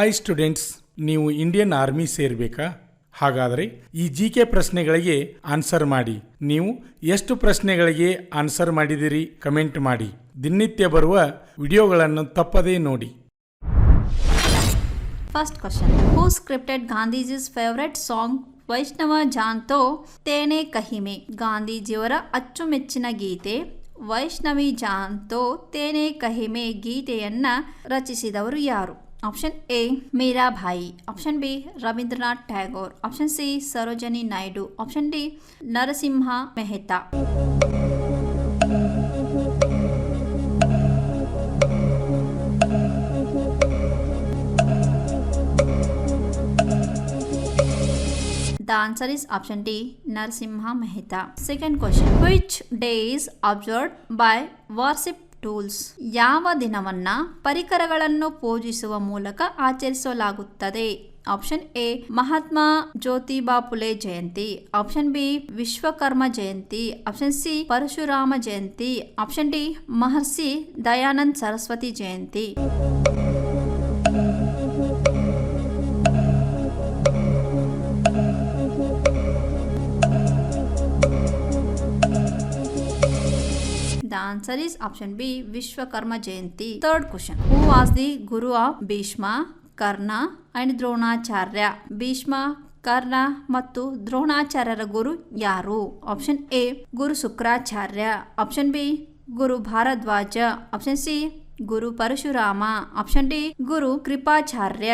Hi students, ನೀವು Indian army ಸೇರಬೇಕಾ? ಹಾಗಾದರೆ ಈ ಜಿಕೆ ಪ್ರಶ್ನೆಗಳಿಗೆ ಆನ್ಸರ್ ಮಾಡಿ. ನೀವು ಎಷ್ಟು ಪ್ರಶ್ನೆಗಳಿಗೆ ಆನ್ಸರ್ ಮಾಡಿದಿರಿ ಕಮೆಂಟ್ ಮಾಡಿ. ದಿನನಿತ್ಯ ಬರುವ ವಿಡಿಯೋಗಳನ್ನು ತಪ್ಪದೇ ನೋಡಿ. ಫಸ್ಟ್ ಕ್ವಶನ್, ಹೂ ಸ್ಕ್ರಿಪ್ಟೆಡ್ ಗಾಂಧೀಜಿಸ್ ಫೇವರೆಟ್ ಸಾಂಗ್ ವೈಷ್ಣವ ಜಾನ್ತೋ ತೇನೆ ಕಹಿಮೆ? ಗಾಂಧೀಜಿಯವರ ಅಚ್ಚುಮೆಚ್ಚಿನ ಗೀತೆ ವೈಷ್ಣವಿ ಜಾನ್ತೋ ತೇನೆ ಕಹಿಮೆ ಗೀತೆಯನ್ನ ರಚಿಸಿದವರು ಯಾರು? Option A Mirabai, option B Rabindranath Tagore, option C Sarojini Naidu, option D Narsinh Mehta. The answer is option D, Narasimha Mehta. Second question, which day is observed by worship tools? ಯಾವ ದಿನವನ್ನ ಪರಿಕರಗಳನ್ನು ಪೂಜಿಸುವ ಮೂಲಕ ಆಚರಿಸಲಾಗುತ್ತದೆ? Option A Mahatma Jyotiba Phule Jayanti, option B Vishwakarma Jayanti, option C Parashurama Jayanti, option D Maharshi Dayanand Saraswati Jayanti. The answer is option B, Vishwakarma Jayanti. Third question, who was the guru of Bhishma, Karna and Dronacharya? Bhishma, Karna ಮತ್ತು ದ್ರೋಣಾಚಾರ್ಯರ ಗುರು ಯಾರು? Option A Guru Shukracharya, option B Guru Bharadwaj, option C Guru Parashurama, option D Guru Kripacharya.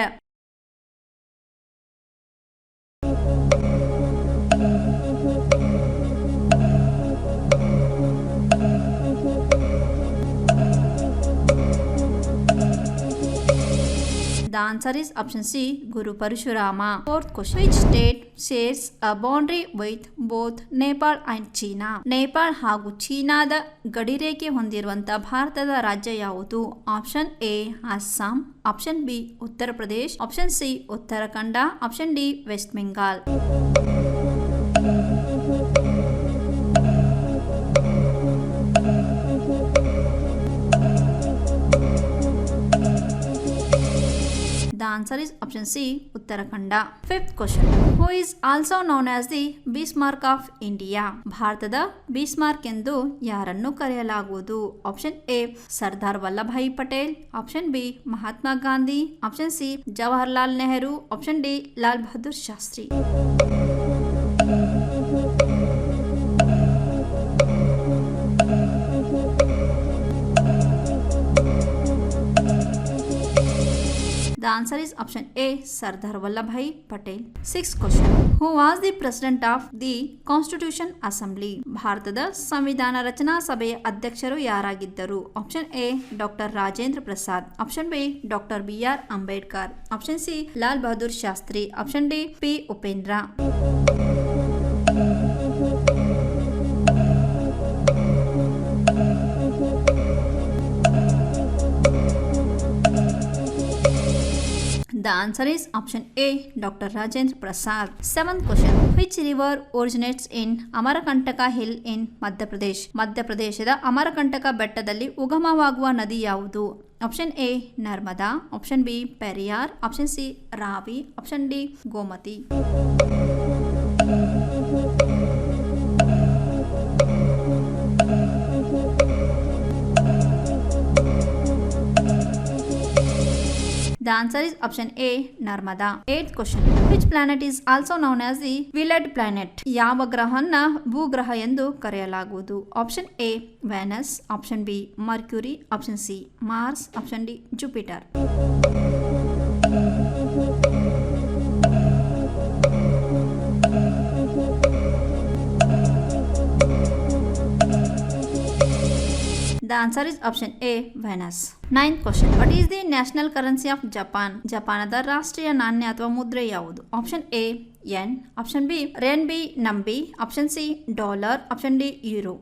The answer is option C, Guru Parashurama. Fourth question, which state shares a boundary with both Nepal and China? Nepal ಹಾಗೂ ಚೀನಾದ ಗಡಿರೇಖೆ ಹೊಂದಿರುವಂತಹ ಭಾರತದ ರಾಜ್ಯ ಯಾವುದು? Option A Assam, option B Uttar Pradesh, option C Uttarakhand, option D West Bengal. The answer is option C, Uttarakhanda. Fifth question, who is also known as the Bismarck of India? ಭಾರತದ Bismarck ಎಂದು ಯಾರನ್ನು ಕರೆಯಲಾಗುವುದು? Option A Sardar Vallabhbhai Patel, option B Mahatma Gandhi, option C Jawaharlal Nehru, option D Lal Bahadur Shastri. The answer is option A, Sardar Vallabhai Patel. Sixth question, who was the president of the Constitution Assembly? ಭಾರತದ ಸಂವಿಧಾನ ರಚನಾ ಸಭೆಯ ಅಧ್ಯಕ್ಷರು ಯಾರಾಗಿದ್ದರು? Option A doctor Rajendra Prasad, option B doctor BR Ambedkar, option C Lal Bahadur Shastri, option D P Upendra. The answer is option A, Dr. Rajendra Prasad. Seventh question, which river originates in Amarakantaka Hill in Madhya Pradesh? ಮಧ್ಯಪ್ರದೇಶದ ಅಮರಕಂಟಕ ಬೆಟ್ಟದಲ್ಲಿ ಉಗಮವಾಗುವ ನದಿ ಯಾವುದು? Option A Narmada, option B Periyar, option C Ravi, option D Gomti. The answer is option A, Narmada. Eighth question, which planet is also known as the Willard planet? ಯಾವ ಗ್ರಹವನ್ನ ಭೂಗ್ರಹ ಎಂದು ಕರೆಯಲಾಗುವುದು? Option A Venus, option B Mercury, option C Mars, option D Jupiter. The answer is option A, Venus. Ninth question, what is the national currency of Japan? ಜಪಾನದ ರಾಷ್ಟ್ರೀಯ ನಾಣ್ಯ ಅಥವಾ ಮುದ್ರೆ ಯಾವುದು? Option A ಯೆನ್, ಆಪ್ಷನ್ ಬಿ ರೆನ್ಬಿ ನಂಬಿ, option C dollar, option D euro.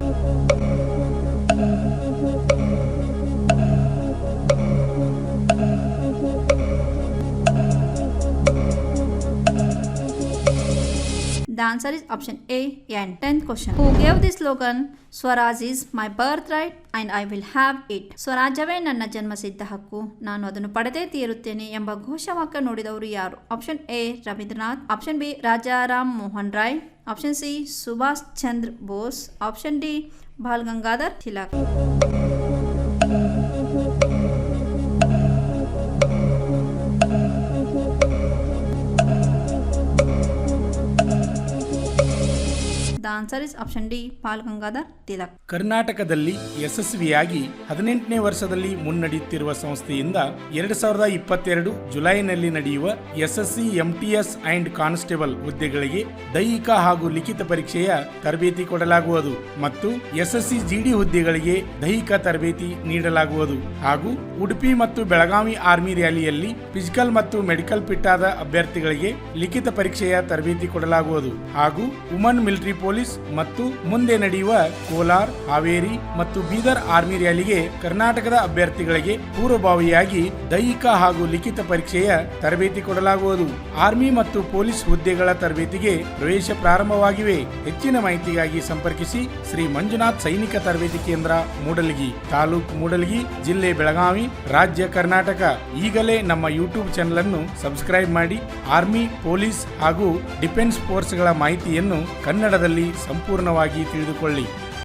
The The answer is option A N. 10th question. Who gave the slogan Swaraj is my birthright and I will have it? ಸ್ವರಾಜ್ಯವೇ ನನ್ನ ಜನ್ಮಸಿದ್ಧ ಹಕ್ಕು, ನಾನು ಅದನ್ನು ಪಡೆದೇ ತೀರುತ್ತೇನೆ ಎಂಬ ಘೋಷವಾಕ್ಯ ನುಡಿದವರು ಯಾರು? Option A Rabindranath, option B Rajaram Mohan Roy, option C Subhash Chandra Bose, option D Bal Gangadhar Tilak. The answer is option D Bal Gangadhar Tilak. ಕರ್ನಾಟಕದಲ್ಲಿ ಯಶಸ್ವಿಯಾಗಿ 18ನೇ ವರ್ಷದಲ್ಲಿ ಮುನ್ನಡೆಯುತ್ತಿರುವ ಸಂಸ್ಥೆಯಿಂದ 2022 ಜುಲೈನಲ್ಲಿ ನಡೆಯುವ ಎಸ್ಎಸ್ಸಿ ಎಂಟಿಎಸ್ ಅಂಡ್ ಕಾನ್ಸ್ಟೇಬಲ್ ಹುದ್ದೆಗಳಿಗೆ ದೈಹಿಕ ಹಾಗೂ ಲಿಖಿತ ಪರೀಕ್ಷೆಯ ತರಬೇತಿ ಕೊಡಲಾಗುವುದು ಮತ್ತು ಎಸ್ಎಸ್ಸಿ ಜಿಡಿ ಹುದ್ದೆಗಳಿಗೆ ದೈಹಿಕ ತರಬೇತಿ ನೀಡಲಾಗುವುದು ಹಾಗೂ ಉಡುಪಿ ಮತ್ತು ಬೆಳಗಾವಿ ಆರ್ಮಿ ರ್ಯಾಲಿಯಲ್ಲಿ ಫಿಸಿಕಲ್ ಮತ್ತು ಮೆಡಿಕಲ್ ಫಿಟ್ ಆದ ಅಭ್ಯರ್ಥಿಗಳಿಗೆ ಲಿಖಿತ ಪರೀಕ್ಷೆಯ ತರಬೇತಿ ಕೊಡಲಾಗುವುದು ಹಾಗೂ ವುಮನ್ ಮಿಲಿಟರಿ ಪೊಲೀಸ್ ಮತ್ತು ಮುಂದೆ ನಡೆಯುವ ಕೋಲಾರ್, ಹಾವೇರಿ ಮತ್ತು ಬೀದರ್ ಆರ್ಮಿ ರ್ಯಾಲಿಗೆ ಕರ್ನಾಟಕದ ಅಭ್ಯರ್ಥಿಗಳಿಗೆ ಪೂರ್ವಭಾವಿಯಾಗಿ ದೈಹಿಕ ಹಾಗೂ ಲಿಖಿತ ಪರೀಕ್ಷೆಯ ತರಬೇತಿ ಕೊಡಲಾಗುವುದು. ಆರ್ಮಿ ಮತ್ತು ಪೊಲೀಸ್ ಹುದ್ದೆಗಳ ತರಬೇತಿಗೆ ಪ್ರವೇಶ ಪ್ರಾರಂಭವಾಗಿವೆ. ಹೆಚ್ಚಿನ ಮಾಹಿತಿಗಾಗಿ ಸಂಪರ್ಕಿಸಿ ಶ್ರೀ ಮಂಜುನಾಥ್ ಸೈನಿಕ ತರಬೇತಿ ಕೇಂದ್ರ, ಮೂಡಲಗಿ, ತಾಲೂಕು ಮೂಡಲಗಿ, ಜಿಲ್ಲೆ ಬೆಳಗಾವಿ, ರಾಜ್ಯ ಕರ್ನಾಟಕ. ಈಗಲೇ ನಮ್ಮ ಯೂಟ್ಯೂಬ್ ಚಾನೆಲ್ ಅನ್ನು ಸಬ್ಸ್ಕ್ರೈಬ್ ಮಾಡಿ ಆರ್ಮಿ, ಪೊಲೀಸ್ ಹಾಗೂ ಡಿಫೆನ್ಸ್ ಫೋರ್ಸ್ಗಳ ಮಾಹಿತಿಯನ್ನು ಕನ್ನಡದಲ್ಲಿ ಸಂಪೂರ್ಣವಾಗಿ ತಿಳಿದುಕೊಳ್ಳಿ.